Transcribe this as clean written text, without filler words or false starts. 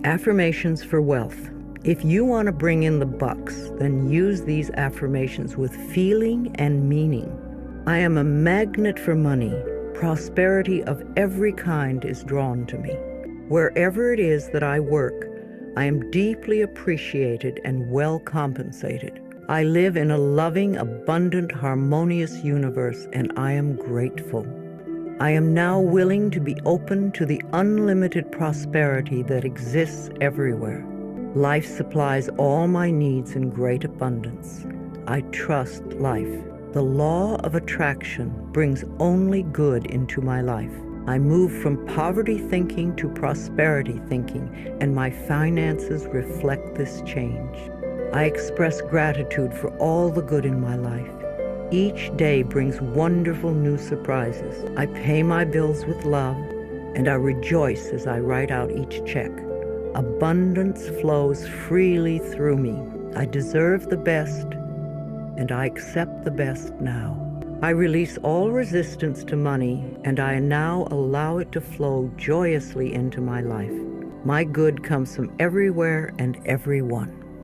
Affirmations for wealth. If you want to bring in the bucks, then use these affirmations with feeling and meaning. I am a magnet for money. Prosperity of every kind is drawn to me. Wherever it is that I work, I am deeply appreciated and well compensated. I live in a loving, abundant, harmonious universe, and I am grateful. I am now willing to be open to the unlimited prosperity that exists everywhere. Life supplies all my needs in great abundance. I trust life. The law of attraction brings only good into my life. I move from poverty thinking to prosperity thinking, and my finances reflect this change. I express gratitude for all the good in my life. Each day brings wonderful new surprises. I pay my bills with love, and I rejoice as I write out each check. Abundance flows freely through me. I deserve the best, and I accept the best now. I release all resistance to money, and I now allow it to flow joyously into my life. My good comes from everywhere and everyone.